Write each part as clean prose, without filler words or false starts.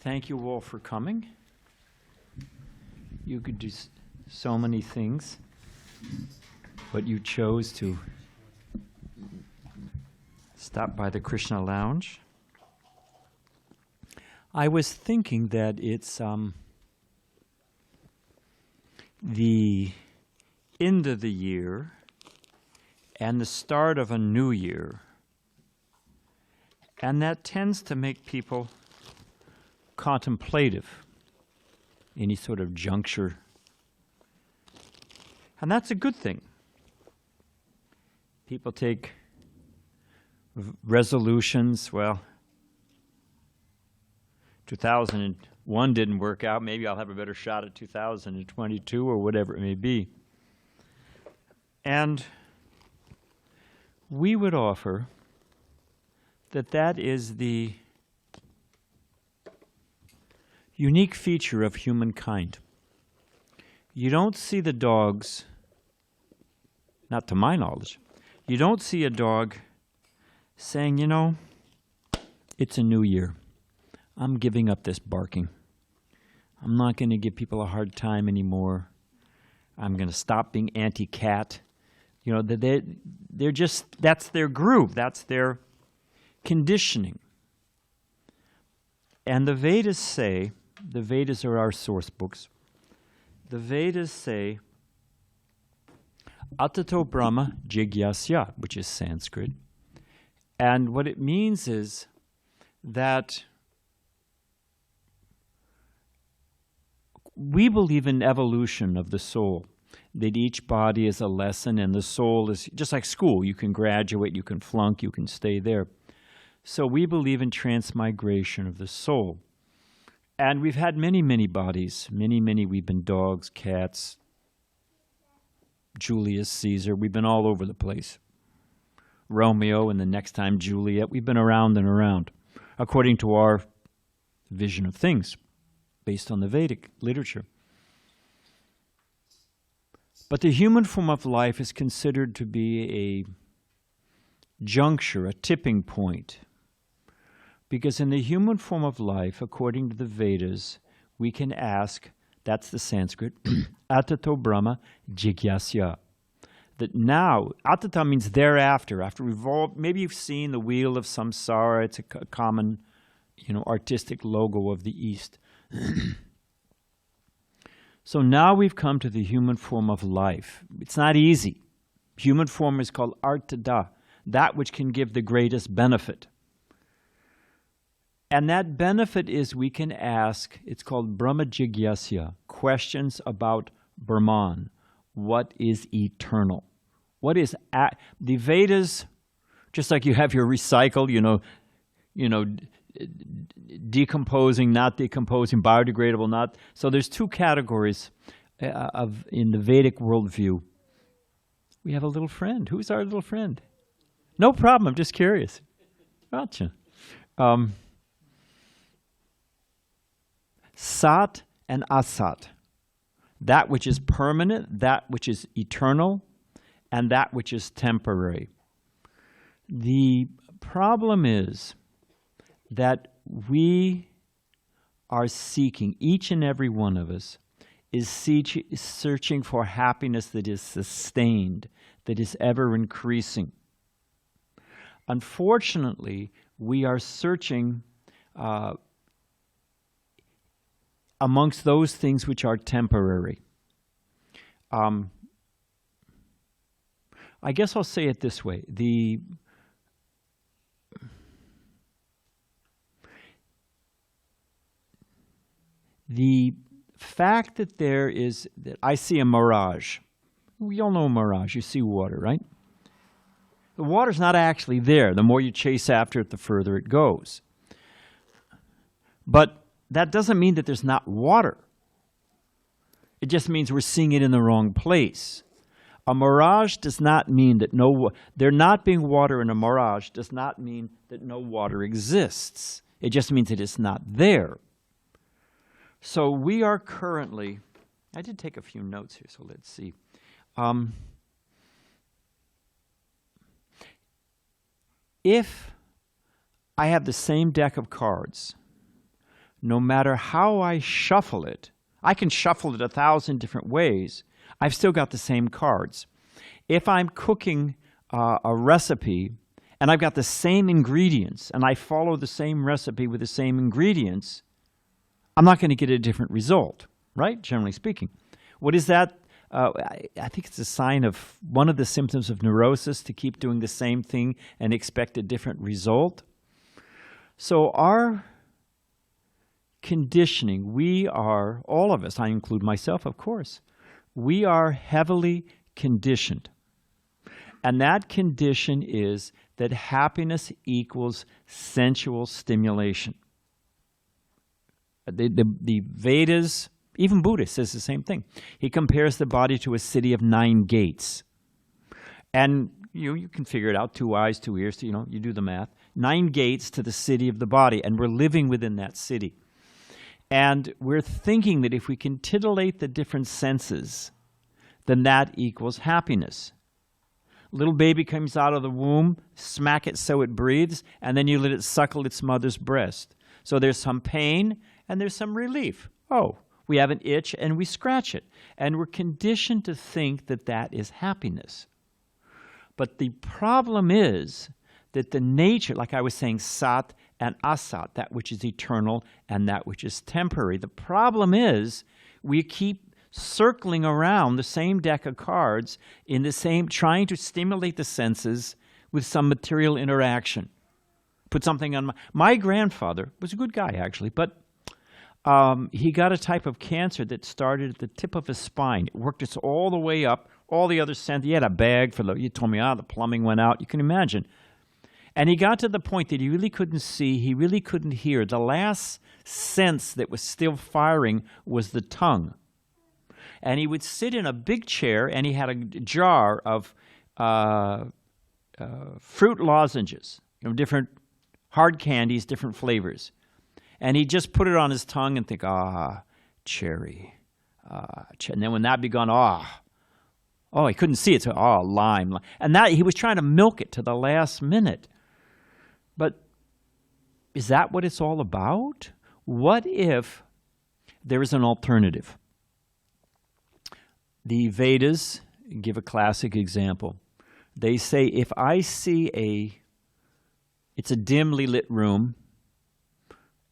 Thank you all for coming. You could do so many things, but you chose to stop by the Krishna Lounge. I was thinking that it's the end of the year and the start of a new year, and that tends to make people contemplative, any sort of juncture. And that's a good thing. People take resolutions. Well, 2001 didn't work out. Maybe I'll have a better shot at 2022 or whatever it may be. And we would offer that that is the unique feature of humankind. You don't see the dogs, not to my knowledge, you don't see a dog saying, you know, it's a new year. I'm giving up this barking. I'm not going to give people a hard time anymore. I'm going to stop being anti-cat. You know, they're just, that's their groove. That's their conditioning. And the Vedas say, the Vedas are our source books. The Vedas say, Atato Brahma Jigyasya, which is Sanskrit. And what it means is that we believe in evolution of the soul, that each body is a lesson and the soul is just like school. You can graduate, you can flunk, you can stay there. So we believe in transmigration of the soul. And we've had many, many bodies. Many, we've been dogs, cats, Julius Caesar. We've been all over the place. Romeo, and the next time Juliet. We've been around and around, according to our vision of things, based on the Vedic literature. But the human form of life is considered to be a juncture, a tipping point. Because in the human form of life, according to the Vedas, we can ask, that's the Sanskrit, Atato Brahma Jigyasya. That now, Atata means thereafter, after we've all, maybe you've seen the Wheel of Samsara, it's a common, artistic logo of the East. So now we've come to the human form of life. It's not easy. Human form is called Artada, that which can give the greatest benefit. And that benefit is we can ask, it's called Brahma Jigyasya, questions about Brahman. What is eternal? What is the Vedas, just like you have your recycle, decomposing, not decomposing, biodegradable, not. So there's two categories in the Vedic worldview. We have a little friend. Who's our little friend? No problem, I'm just curious. Gotcha. Sat and Asat, that which is permanent, that which is eternal, and that which is temporary. The problem is that we are seeking, each and every one of us is searching for happiness that is sustained, that is ever increasing. Unfortunately, we are searching amongst those things which are temporary. I guess I'll say it this way. The fact that that I see a mirage. We all know a mirage. You see water, right? The water's not actually there. The more you chase after it, the further it goes. But that doesn't mean that there's not water. It just means we're seeing it in the wrong place. A mirage does not mean that there not being water in a mirage does not mean that no water exists. It just means that it's not there. So we are currently, I did take a few notes here, so let's see. If I have the same deck of cards, no matter how I shuffle it, I can shuffle it 1,000 different ways, I've still got the same cards. If I'm cooking a recipe and I've got the same ingredients and I follow the same recipe with the same ingredients, I'm not going to get a different result, right? Generally speaking. What is that? I think it's a sign of one of the symptoms of neurosis, to keep doing the same thing and expect a different result. So our conditioning, we are, all of us, I include myself, of course, we are heavily conditioned. And that condition is that happiness equals sensual stimulation. The Vedas, even Buddha says the same thing. He compares the body to a city of 9 gates. And you can figure it out, 2 eyes, 2 ears, you do the math. 9 gates to the city of the body, and we're living within that city. And we're thinking that if we can titillate the different senses, then that equals happiness. Little baby comes out of the womb, smack it so it breathes, and then you let it suckle its mother's breast. So there's some pain and there's some relief. Oh, we have an itch and we scratch it. And we're conditioned to think that that is happiness. But the problem is that the nature, like I was saying, sat and asat, that which is eternal and that which is temporary. The problem is we keep circling around the same deck of cards in the same, trying to stimulate the senses with some material interaction. Put something on my grandfather was a good guy, actually, but he got a type of cancer that started at the tip of his spine. It worked its all the way up, all the other sense. He had a bag for you told me, the plumbing went out. You can imagine. And he got to the point that he really couldn't see, he really couldn't hear. The last sense that was still firing was the tongue. And he would sit in a big chair, and he had a jar of fruit lozenges, different hard candies, different flavors. And he'd just put it on his tongue and think, cherry. And then when that begun, he couldn't see it, so lime. And that he was trying to milk it to the last minute. But is that what it's all about? What if there is an alternative? The Vedas give a classic example. They say, if I see it's a dimly lit room,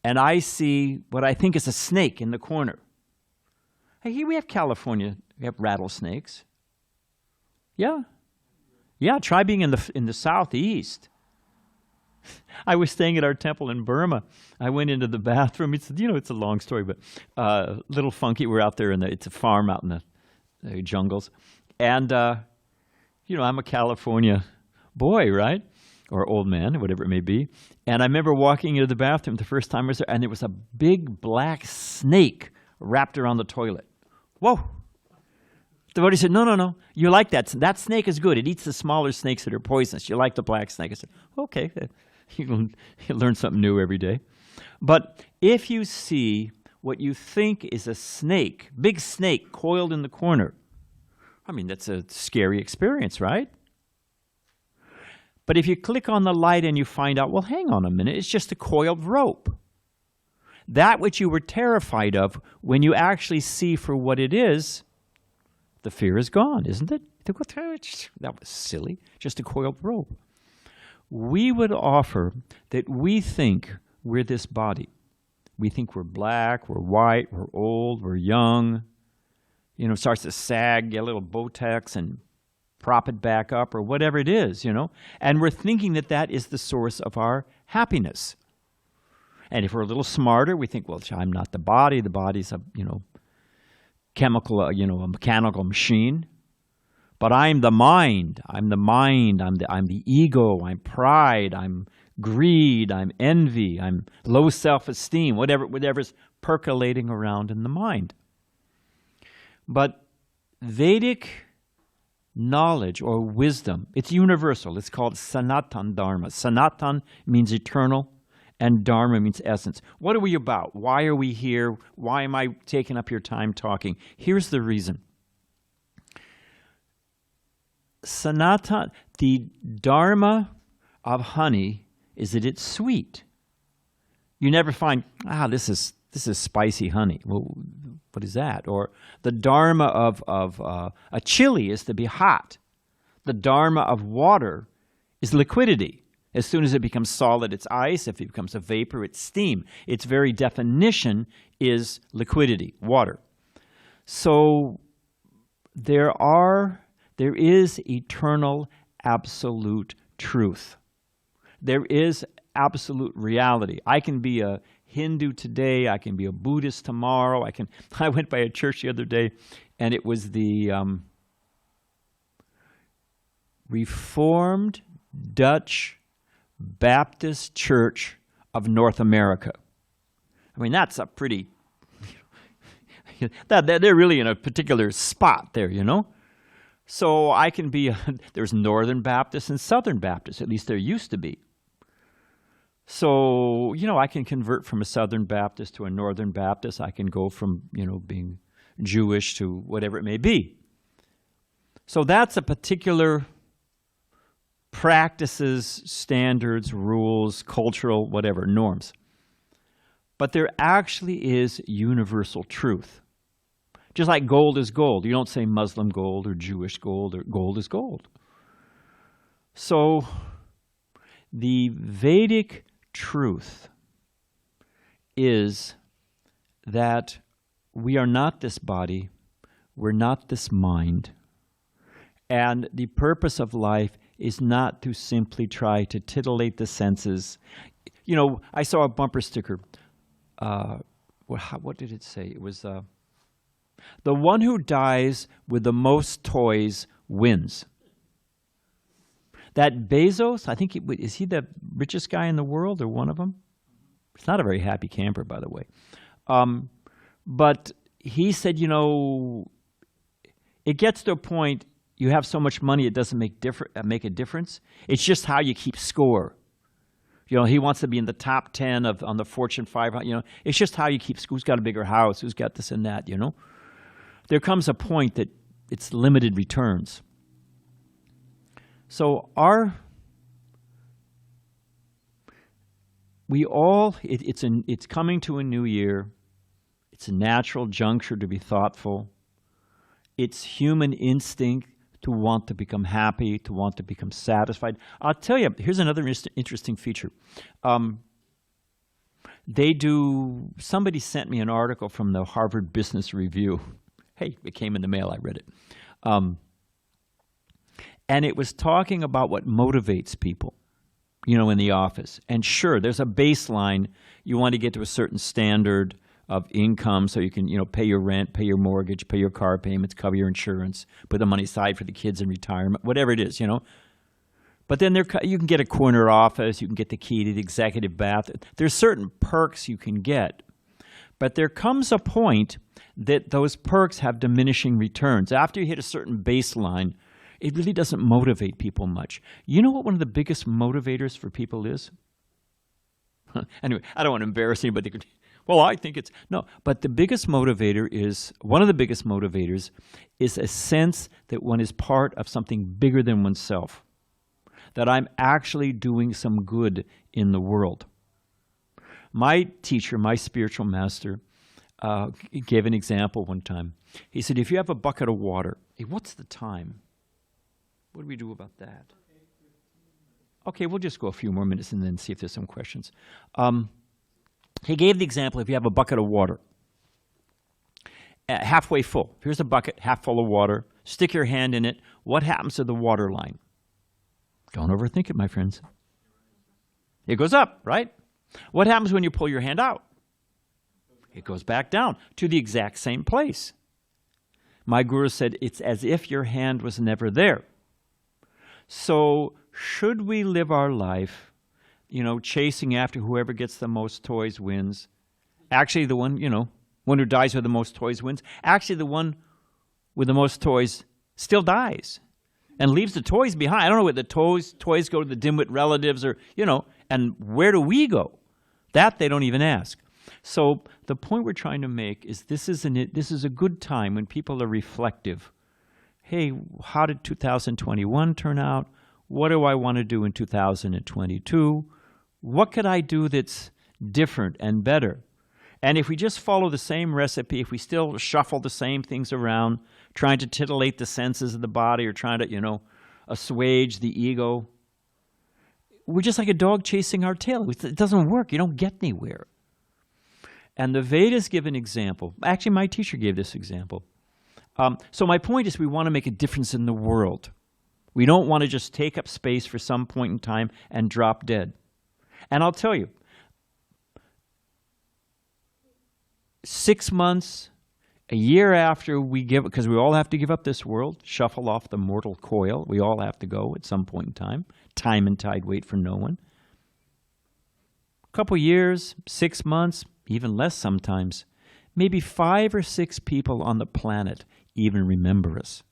and I see what I think is a snake in the corner. Hey, here we have California, we have rattlesnakes. Yeah. Yeah, try being in the southeast. I was staying at our temple in Burma. I went into the bathroom. It's a long story, but little funky. We're out there it's a farm out in the jungles. And, I'm a California boy, right? Or old man, whatever it may be. And I remember walking into the bathroom the first time I was there, and there was a big black snake wrapped around the toilet. Whoa. The devotee said, no, you like that. That snake is good. It eats the smaller snakes that are poisonous. You like the black snake. I said, okay, you learn something new every day. But if you see what you think is a snake, big snake coiled in the corner, that's a scary experience, right? But if you click on the light and you find out, well, hang on a minute, it's just a coiled rope. That which you were terrified of, when you actually see for what it is, the fear is gone, isn't it? That was silly, just a coiled rope. We would offer that we think we're this body. We think we're black, we're white, we're old, we're young. It starts to sag, get a little Botox and prop it back up or whatever it is, And we're thinking that that is the source of our happiness. And if we're a little smarter, we think, well, I'm not the body. The body's a, chemical, a mechanical machine. But I'm the mind. I'm the ego. I'm pride. I'm greed. I'm envy. I'm low self-esteem, whatever's percolating around in the mind. But Vedic knowledge or wisdom, it's universal. It's called Sanatan Dharma. Sanatan means eternal, and Dharma means essence. What are we about? Why are we here? Why am I taking up your time talking? Here's the reason. Sanatan, the Dharma of honey is that it's sweet. You never find, this is this is spicy honey. Well, what is that? Or the dharma of a chili is to be hot. The dharma of water is liquidity. As soon as it becomes solid, it's ice. If it becomes a vapor, it's steam. Its very definition is liquidity, water. So there is eternal absolute truth. There is absolute reality. I can be a Hindu today. I can be a Buddhist tomorrow. I went by a church the other day, and it was the Reformed Dutch Baptist Church of North America. I mean, that's a pretty, they're really in a particular spot there, you know. So I can be, there's Northern Baptists and Southern Baptists, at least there used to be. So, you know, I can convert from a Southern Baptist to a Northern Baptist. I can go from, you know, being Jewish to whatever it may be. So that's a particular practices, standards, rules, cultural, whatever, norms. But there actually is universal truth. Just like gold is gold. You don't say Muslim gold or Jewish gold, or gold is gold. So the Vedic truth is that we are not this body, we're not this mind, and the purpose of life is not to simply try to titillate the senses. You know, I saw a bumper sticker. What did it say? It was, the one who dies with the most toys wins. That Bezos, I think, is he the richest guy in the world or one of them? He's not a very happy camper, by the way. But he said, you know, it gets to a point, you have so much money it doesn't make a difference. It's just how you keep score. You know, he wants to be in the top 10 on the Fortune 500. You know, it's just how you keep score. Who's got a bigger house? Who's got this and that, you know? There comes a point that it's limited returns. So it's coming to a new year. It's a natural juncture to be thoughtful. It's human instinct to want to become happy, to want to become satisfied. I'll tell you, here's another interesting feature. Somebody sent me an article from the Harvard Business Review. Hey, it came in the mail, I read it. And it was talking about what motivates people, you know, in the office. And sure, there's a baseline. You want to get to a certain standard of income so you can, you know, pay your rent, pay your mortgage, pay your car payments, cover your insurance, put the money aside for the kids in retirement, whatever it is, you know. But then you can get a corner office, you can get the key to the executive bath. There's certain perks you can get. But there comes a point that those perks have diminishing returns. After you hit a certain baseline, it really doesn't motivate people much. You know what one of the biggest motivators for people is? Anyway, I don't want to embarrass anybody. Well, I think it's, no. But one of the biggest motivators is a sense that one is part of something bigger than oneself. That I'm actually doing some good in the world. My teacher, my spiritual master, gave an example one time. He said, if you have a bucket of water, hey, what's the time? What do we do about that? Okay, we'll just go a few more minutes and then see if there's some questions. He gave the example, if you have a bucket of water, halfway full. Here's a bucket, half full of water. Stick your hand in it. What happens to the water line? Don't overthink it, my friends. It goes up, right? What happens when you pull your hand out? It goes back down to the exact same place. My guru said, it's as if your hand was never there. So should we live our life, you know, chasing after whoever gets the most toys wins? Actually, the one, you know, one who dies with the most toys wins. Actually, the one with the most toys still dies and leaves the toys behind. I don't know where the toys go to the dimwit relatives or, you know, and where do we go? That they don't even ask. So the point we're trying to make is this is a good time when people are reflective. Hey, how did 2021 turn out? What do I want to do in 2022? What could I do that's different and better? And if we just follow the same recipe, if we still shuffle the same things around, trying to titillate the senses of the body or trying to, assuage the ego, we're just like a dog chasing our tail. It doesn't work. You don't get anywhere. And the Vedas give an example. Actually, my teacher gave this example. So my point is we want to make a difference in the world. We don't want to just take up space for some point in time and drop dead. And I'll tell you, 6 months, a year after we give, because we all have to give up this world, shuffle off the mortal coil. We all have to go at some point in time. Time and tide wait for no one. A couple years, 6 months, even less sometimes, maybe 5 or 6 people on the planet even remember us.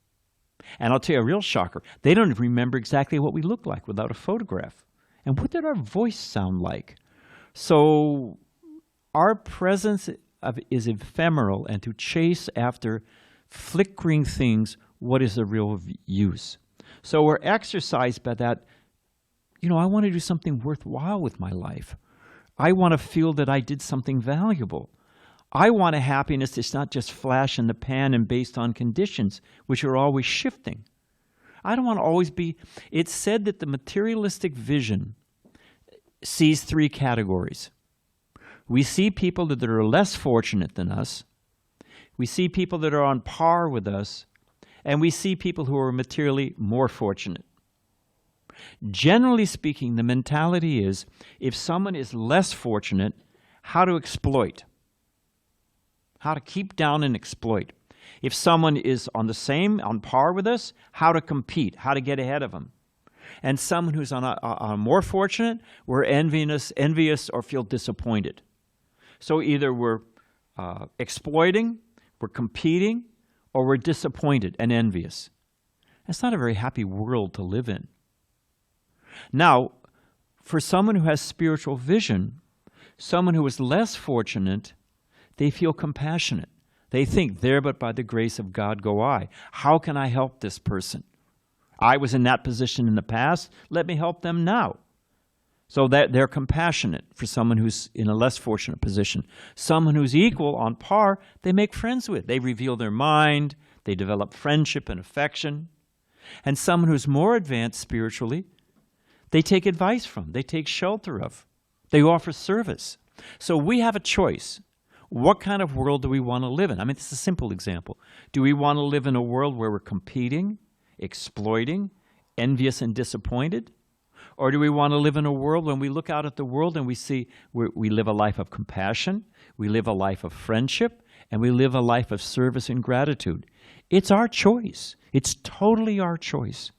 And I'll tell you a real shocker. They don't remember exactly what we look like without a photograph. And what did our voice sound like? So our presence is ephemeral, and to chase after flickering things, what is the real use? So we're exercised by that, I want to do something worthwhile with my life. I want to feel that I did something valuable. I want a happiness that's not just flash in the pan and based on conditions, which are always shifting. I don't want to always be... It's said that the materialistic vision sees 3 categories. We see people that are less fortunate than us. We see people that are on par with us. And we see people who are materially more fortunate. Generally speaking, the mentality is, if someone is less fortunate, how to exploit. How to keep down and exploit. If someone is on par with us, how to compete, how to get ahead of them. And someone who's on more fortunate, we're envious or feel disappointed. So either we're exploiting, we're competing, or we're disappointed and envious. That's not a very happy world to live in. Now, for someone who has spiritual vision, someone who is less fortunate, they feel compassionate. They think, there but by the grace of God go I. How can I help this person? I was in that position in the past. Let me help them now. So that they're compassionate for someone who's in a less fortunate position. Someone who's equal, on par, they make friends with. They reveal their mind. They develop friendship and affection. And someone who's more advanced spiritually, they take advice from. They take shelter of. They offer service. So we have a choice. What kind of world do we want to live in? I mean, it's a simple example. Do we want to live in a world where we're competing, exploiting, envious and disappointed? Or do we want to live in a world when we look out at the world and we see we live a life of compassion, we live a life of friendship, and we live a life of service and gratitude? It's our choice. It's totally our choice.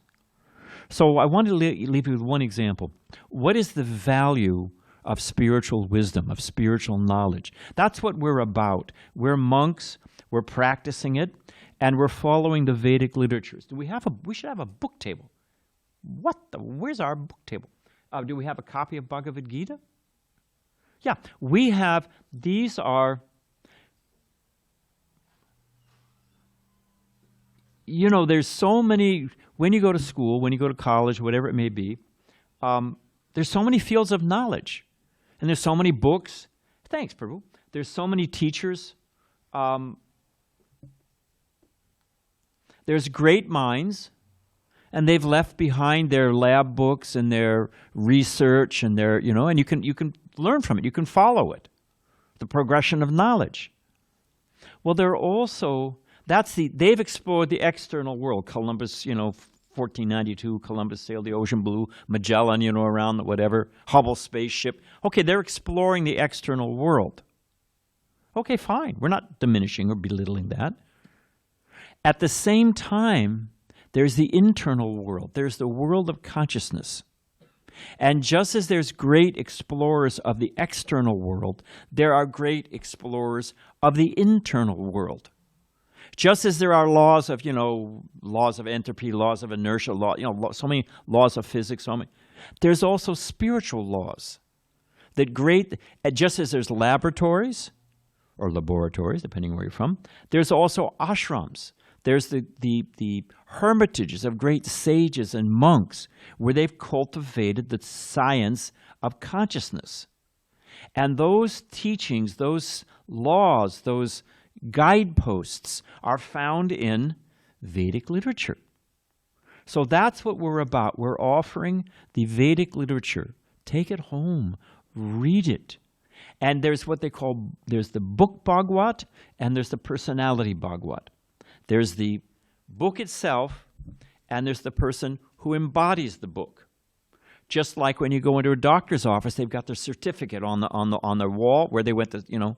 So I want to leave you with one example. What is the value of spiritual wisdom, of spiritual knowledge? That's what we're about. We're monks, we're practicing it, and we're following the Vedic literatures. We should have a book table. Where's our book table? Do we have a copy of Bhagavad Gita? Yeah, we have, these are, there's so many, when you go to school, when you go to college, whatever it may be, there's so many fields of knowledge. And there's so many books. Thanks, Prabhu. There's so many teachers. There's great minds. And they've left behind their lab books and their research and their, and you can learn from it. You can follow it. The progression of knowledge. Well, they're also, they've explored the external world. Columbus, 1492, Columbus sailed the ocean blue, Magellan, around whatever, Hubble spaceship. Okay, they're exploring the external world. Okay, fine. We're not diminishing or belittling that. At the same time, there's the internal world. There's the world of consciousness. And just as there's great explorers of the external world, there are great explorers of the internal world. Just as there are laws of, laws of entropy, laws of inertia, so many laws of physics, there's also spiritual laws. Just as there's laboratories, or laboratories, depending where you're from, there's also ashrams. There's the hermitages of great sages and monks where they've cultivated the science of consciousness. And those teachings, those laws, those guideposts are found in Vedic literature. So that's what we're about. We're offering the Vedic literature. Take it home. Read it. And there's what they call, there's the book Bhagavad and there's the personality Bhagavad. There's the book itself and there's the person who embodies the book. Just like when you go into a doctor's office, they've got their certificate on the wall where they went to,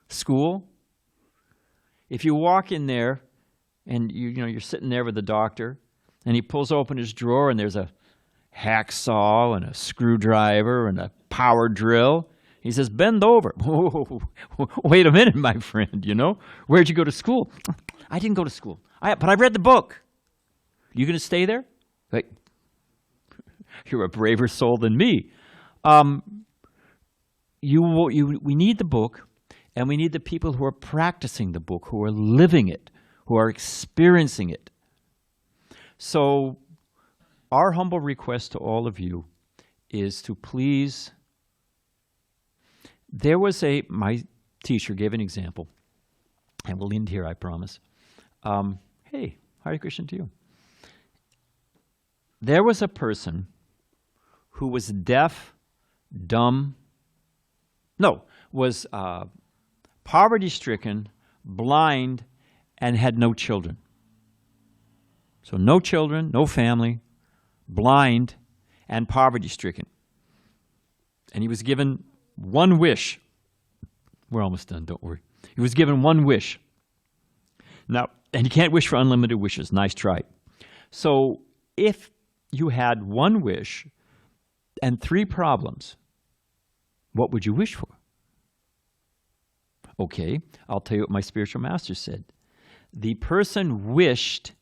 school. If you walk in there and you're sitting there with the doctor and he pulls open his drawer and there's a hacksaw and a screwdriver and a power drill. He says, bend over. Whoa, wait a minute, my friend, Where'd you go to school? I didn't go to school. But I read the book. You going to stay there? Like, you're a braver soul than me. We need the book, and we need the people who are practicing the book, who are living it, who are experiencing it. So our humble request to all of you is to please. There was my teacher gave an example, and we'll end here, I promise. Hey, Hare Krishna to you. There was a person who was deaf, dumb, was poverty-stricken, blind, and had no children. So no children, no family, blind, and poverty-stricken. And he was given one wish. We're almost done, don't worry. He was given one wish. Now, and you can't wish for unlimited wishes. Nice try. So if you had one wish and 3 problems, what would you wish for? Okay, I'll tell you what my spiritual master said. The person wished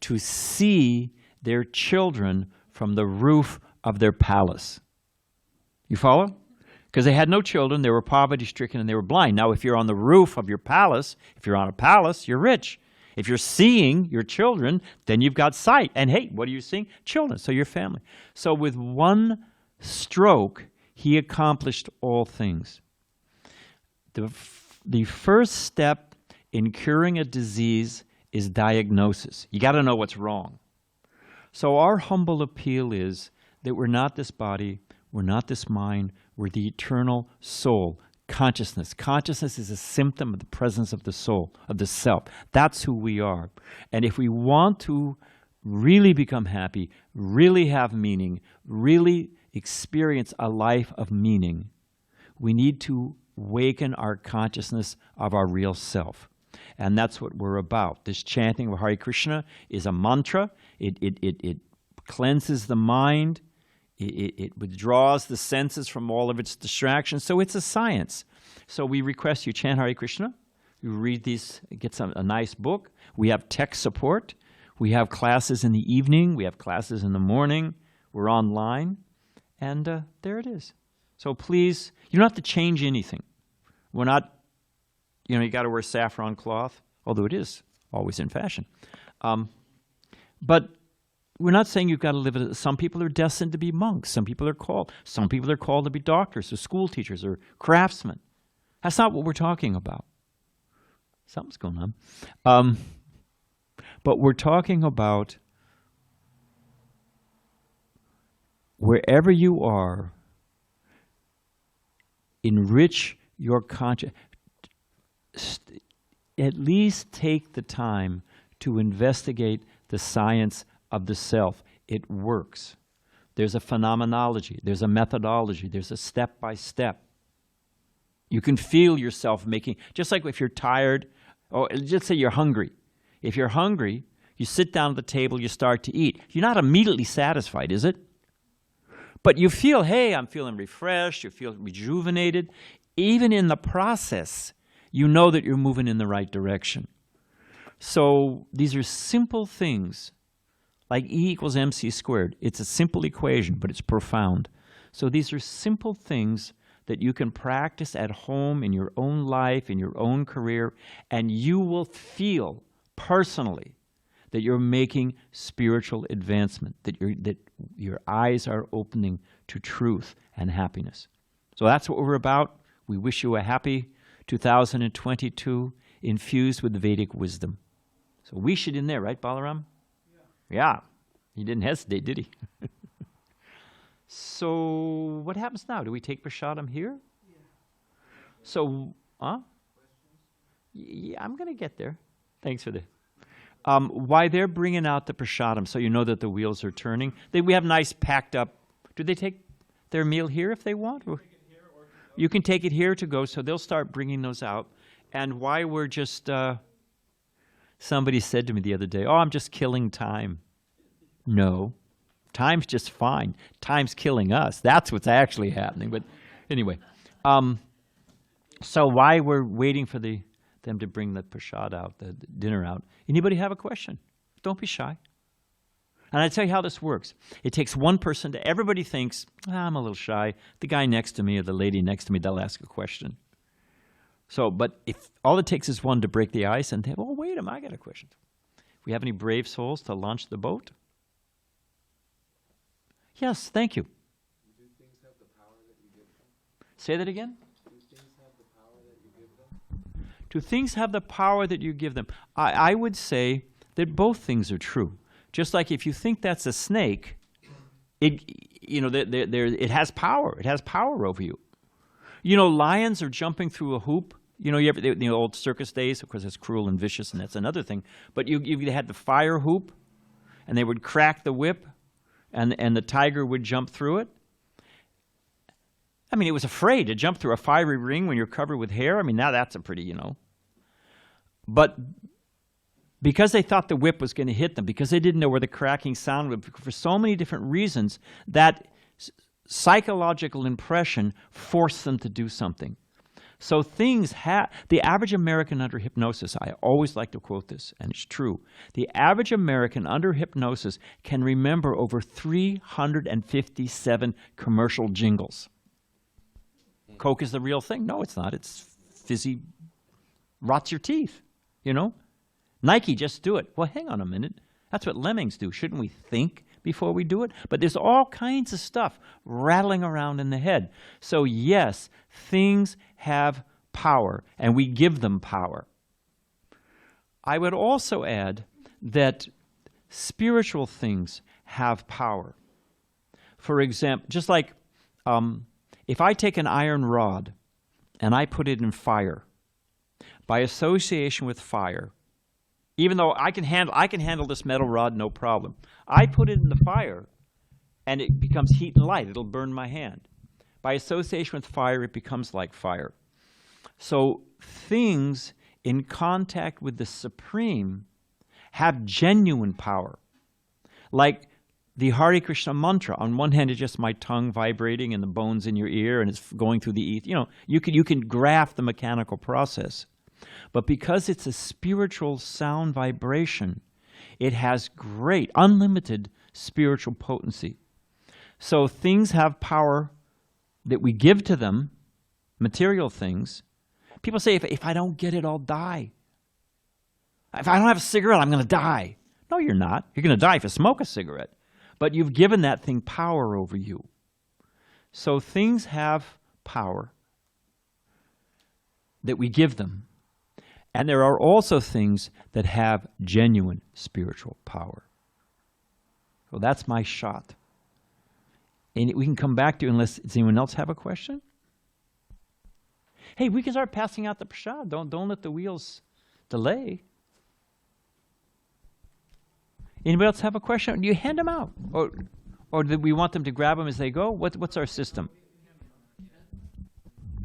to see their children from the roof of their palace. You follow? Because they had no children, they were poverty-stricken, and they were blind. Now, if you're on the roof of your palace, if you're on a palace, you're rich. If you're seeing your children, then you've got sight. And hey, what are you seeing? Children, so your family. So with one stroke, he accomplished all things. The first step in curing a disease is diagnosis. You got to know what's wrong. So our humble appeal is that we're not this body, we're not this mind, we're the eternal soul, consciousness. Consciousness is a symptom of the presence of the soul, of the self. That's who we are. And if we want to really become happy, really have meaning, really experience a life of meaning, we need to awaken our consciousness of our real self. And that's what we're about. This chanting of Hare Krishna is a mantra. It cleanses the mind. It withdraws the senses from all of its distractions. So it's a science. So we request you chant Hare Krishna. You read these, get a nice book. We have tech support. We have classes in the evening. We have classes in the morning. We're online. And there it is. So please, you don't have to change anything. We're not, you got to wear saffron cloth, although it is always in fashion. But we're not saying you've got to live it. Some people are destined to be monks. Some people are called. Some people are called to be doctors or school teachers or craftsmen. That's not what we're talking about. Something's going on. But we're talking about wherever you are, enrich your conscience. At least take the time to investigate the science of the self. It works. There's a phenomenology. There's a methodology. There's a step-by-step. You can feel yourself making, just like if you're tired, or just say you're hungry. If you're hungry, you sit down at the table, you start to eat. You're not immediately satisfied, is it? But you feel, hey, I'm feeling refreshed, you feel rejuvenated. Even in the process, you know that you're moving in the right direction. So these are simple things, like E equals MC squared. It's a simple equation, but it's profound. So these are simple things that you can practice at home, in your own life, in your own career, and you will feel personally that you're making spiritual advancement, that your eyes are opening to truth and happiness. So that's what we're about. We wish you a happy 2022 infused with Vedic wisdom. So we should in there, right, Balaram? Yeah. He didn't hesitate, did he? So what happens now? Do we take prasadam here? Yeah. So, yeah, I'm going to get there. Thanks for the... why they're bringing out the prasadam, so you know that the wheels are turning. We have nice packed up... Do they take their meal here if they want? Or? You can take it here to go, so they'll start bringing those out. And why we're just... somebody said to me the other day, oh, I'm just killing time. No. Time's just fine. Time's killing us. That's what's actually happening. But anyway, so why we're waiting for them to bring the prasad out, the dinner out. Anybody have a question? Don't be shy. And I tell you how this works. It takes one person to, everybody thinks, I'm a little shy. The guy next to me or the lady next to me, they'll ask a question. So, but if all it takes is one to break the ice and they, oh, wait a minute, I got a question. If we have any brave souls to launch the boat? Yes, thank you. Do things have the power that you give them? Say that again? Do things have the power that you give them? Do things have the power that you give them? I would say that both things are true. Just like if you think that's a snake, it has power. It has power over you. You know, lions are jumping through a hoop. You know, the old circus days, of course, it's cruel and vicious, and that's another thing. But you had the fire hoop, and they would crack the whip, and the tiger would jump through it. I mean, it was afraid to jump through a fiery ring when you're covered with hair. I mean, now that's a pretty, But because they thought the whip was going to hit them, because they didn't know where the cracking sound would, for so many different reasons, that psychological impression forced them to do something. So the average American under hypnosis, I always like to quote this, and it's true. The average American under hypnosis can remember over 357 commercial jingles. Coke is the real thing. No, it's not. It's fizzy, rots your teeth, Nike, just do it. Well, hang on a minute. That's what lemmings do. Shouldn't we think before we do it? But there's all kinds of stuff rattling around in the head. So yes, things have power, and we give them power. I would also add that spiritual things have power. For example, just like if I take an iron rod and I put it in fire, by association with fire, even though I can handle this metal rod no problem, I put it in the fire and it becomes heat and light. It'll burn my hand. By association with fire, it becomes like fire. So things in contact with the Supreme have genuine power. Like the Hare Krishna mantra. On one hand, it's just my tongue vibrating and the bones in your ear and it's going through the ether. You can graph the mechanical process. But because it's a spiritual sound vibration, it has great, unlimited spiritual potency. So things have power that we give to them, material things. People say, if I don't get it, I'll die. If I don't have a cigarette, I'm going to die. No, you're not. You're going to die if you smoke a cigarette. But you've given that thing power over you. So things have power that we give them. And there are also things that have genuine spiritual power. So that's my shot. And we can come back to it unless, does anyone else have a question? Hey, we can start passing out the prasad. Don't let the wheels delay. Anybody else have a question? Do you hand them out? Or do we want them to grab them as they go? What's our system?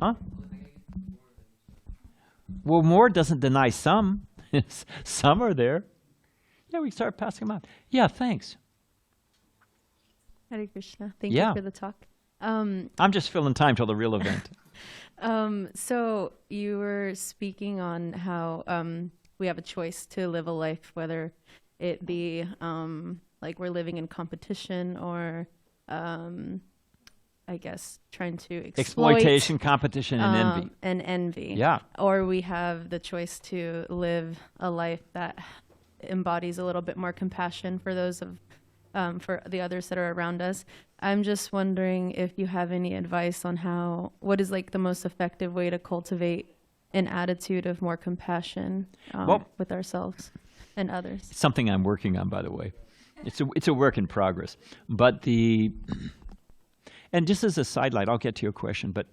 Huh? Well, more doesn't deny some. Some are there. Yeah, we start passing them out. Yeah, thanks. Hare Krishna. Thank you for the talk. I'm just filling time till the real event. So you were speaking on how we have a choice to live a life, whether it be like we're living in competition or I guess trying to exploitation, competition, and envy. Yeah. Or we have the choice to live a life that embodies a little bit more compassion for those for the others that are around us. I'm just wondering if you have any advice on what is like the most effective way to cultivate an attitude of more compassion with ourselves and others. It's something I'm working on, by the way. It's a work in progress. But and just as a sidelight, I'll get to your question, but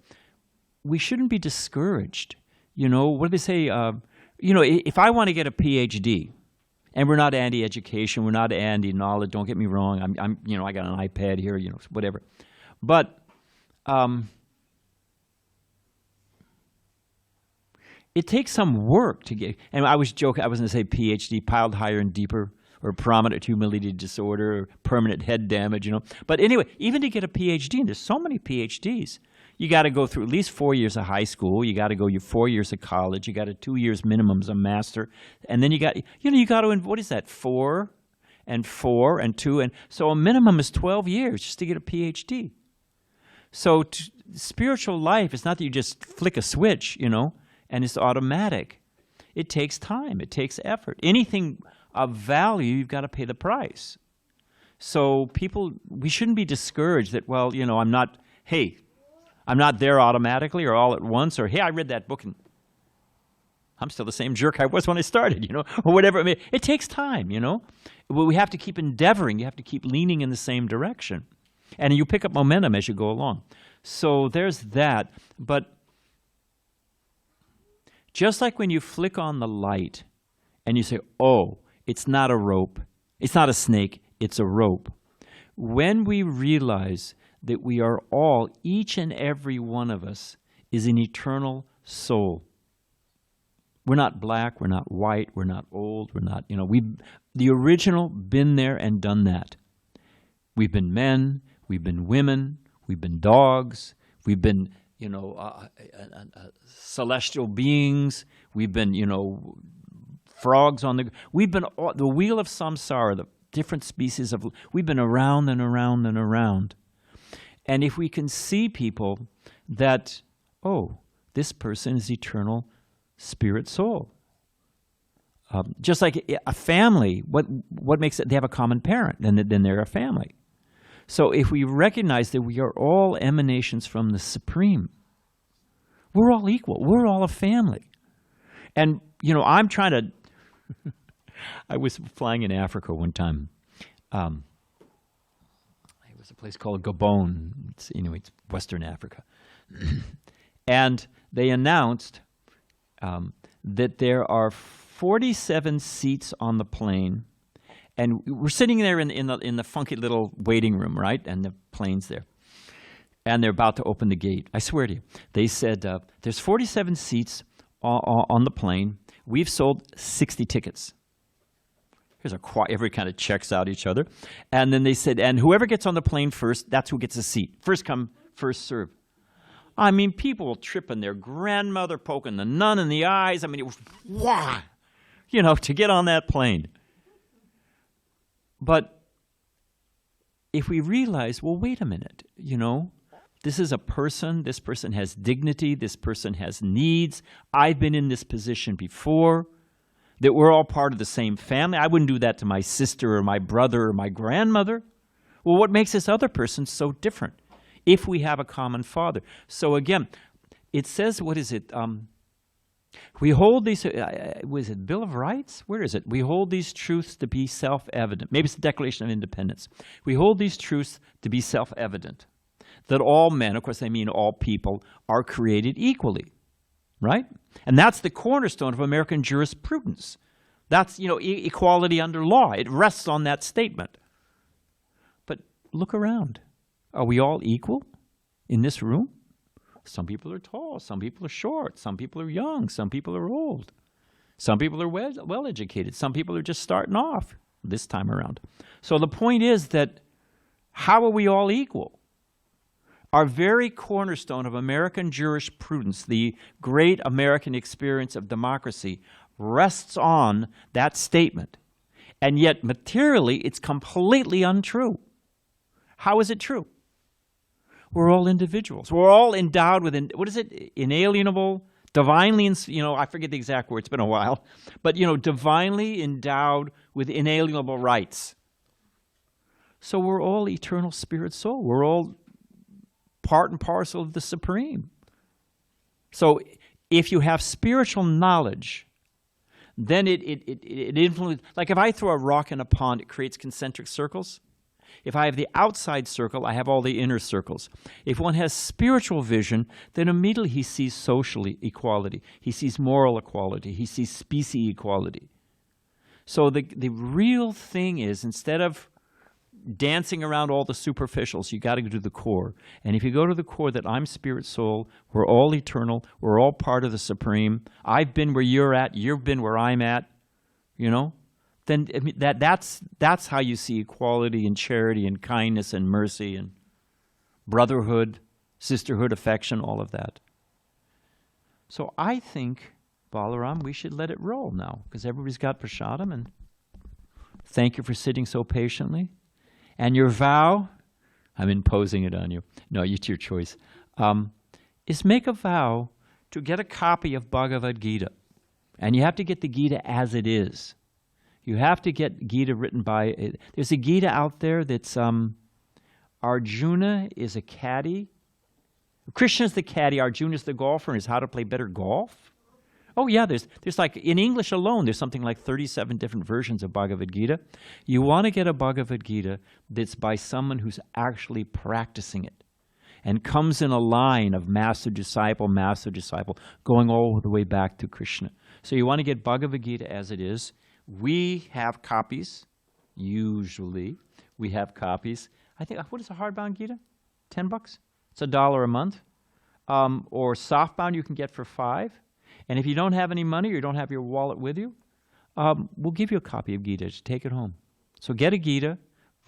we shouldn't be discouraged. You know, what do they say? You know, if I want to get a PhD, and we're not anti-education, we're not anti-knowledge, don't get me wrong. I'm you know, I got an iPad here, you know, whatever. But it takes some work to get, and I was joking, I was going to say PhD, piled higher and deeper, or prominent humility disorder, or permanent head damage, you know. But anyway, even to get a PhD, and there's so many PhDs, you got to go through at least 4 years of high school, you got to go 4 years of college, you got to 2 years minimum as a master, and then you got to, what is that, 4 and 4 and 2, and so a minimum is 12 years just to get a PhD. So spiritual life is not that you just flick a switch, you know, and it's automatic. It takes time. It takes effort. Anything of value, you've got to pay the price. So we shouldn't be discouraged that, well, you know, I'm not there automatically or all at once, or, hey, I read that book and I'm still the same jerk I was when I started, you know, or whatever. I mean, it takes time, you know. We have to keep endeavoring. You have to keep leaning in the same direction. And you pick up momentum as you go along. So there's that. But just like when you flick on the light and you say, oh, it's not a rope, it's not a snake, it's a rope. When we realize that we are all, each and every one of us, is an eternal soul. We're not black, we're not white, we're not old, we're not, you know, the original been there and done that. We've been men, we've been women, we've been dogs, we've been, you know, celestial beings. We've been, you know, frogs on we've been, the wheel of samsara, the different species of, we've been around and around and around. And if we can see people that, oh, this person is eternal spirit soul. Just like a family, what makes it, they have a common parent, then they're a family. So if we recognize that we are all emanations from the Supreme, we're all equal. We're all a family. And, you know, I'm trying to, I was flying in Africa one time. It was a place called Gabon. It's Western Africa. And they announced that there are 47 seats on the plane. And we're sitting there in the funky little waiting room, right? And the plane's there. And they're about to open the gate. I swear to you. They said, there's 47 seats on the plane. We've sold 60 tickets. Here's everybody kind of checks out each other. And then they said, and whoever gets on the plane first, that's who gets a seat. First come, first serve. I mean, people tripping their grandmother, poking the nun in the eyes. I mean, it was, wow, you know, to get on that plane. But if we realize, well, wait a minute, you know, this is a person, this person has dignity, this person has needs, I've been in this position before, that we're all part of the same family. I wouldn't do that to my sister or my brother or my grandmother. Well, what makes this other person so different if we have a common father? So again, it says, what is it? We hold these, was it Bill of Rights? Where is it? We hold these truths to be self-evident. Maybe it's the Declaration of Independence. We hold these truths to be self-evident, that all men, of course they mean all people, are created equally, right? And that's the cornerstone of American jurisprudence. That's, you know, equality under law. It rests on that statement. But look around. Are we all equal in this room? Some people are tall, some people are short, some people are young, some people are old. Some people are well-educated, some people are just starting off this time around. So the point is that how are we all equal? Our very cornerstone of American jurisprudence, the great American experience of democracy, rests on that statement. And yet materially, it's completely untrue. How is it true? We're all individuals. We're all endowed with, what is it, inalienable, divinely, you know, I forget the exact word, it's been a while, but, you know, divinely endowed with inalienable rights. So we're all eternal spirit soul. We're all part and parcel of the Supreme. So if you have spiritual knowledge, then it influences. Like if I throw a rock in a pond, it creates concentric circles. If I have the outside circle, I have all the inner circles. If one has spiritual vision, then immediately he sees social equality. He sees moral equality. He sees species equality. So the real thing is, instead of dancing around all the superficials, you got to go to the core. And if you go to the core that I'm spirit soul, we're all eternal, we're all part of the Supreme, I've been where you're at, you've been where I'm at, you know, then I mean, that's how you see equality and charity and kindness and mercy and brotherhood, sisterhood, affection, all of that. So I think, Balaram, we should let it roll now, because everybody's got prasadam, and thank you for sitting so patiently. And your vow, I'm imposing it on you. No, it's your choice. Is make a vow to get a copy of Bhagavad Gita. And you have to get the Gita as it is. You have to get Gita written by, there's a Gita out there that's, Arjuna is a caddy. Krishna's the caddy, Arjuna's the golfer, and is how to play better golf. Oh yeah, there's like, in English alone, there's something like 37 different versions of Bhagavad Gita. You want to get a Bhagavad Gita that's by someone who's actually practicing it and comes in a line of master, disciple, going all the way back to Krishna. So you want to get Bhagavad Gita as it is. We have copies, usually. We have copies. I think, what is a hardbound Gita? $10? It's $1 a month. Or softbound you can get for $5. And if you don't have any money or you don't have your wallet with you, we'll give you a copy of Gita to take it home. So get a Gita,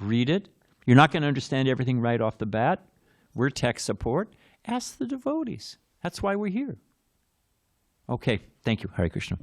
read it. You're not going to understand everything right off the bat. We're tech support. Ask the devotees. That's why we're here. Okay, thank you. Hare Krishna.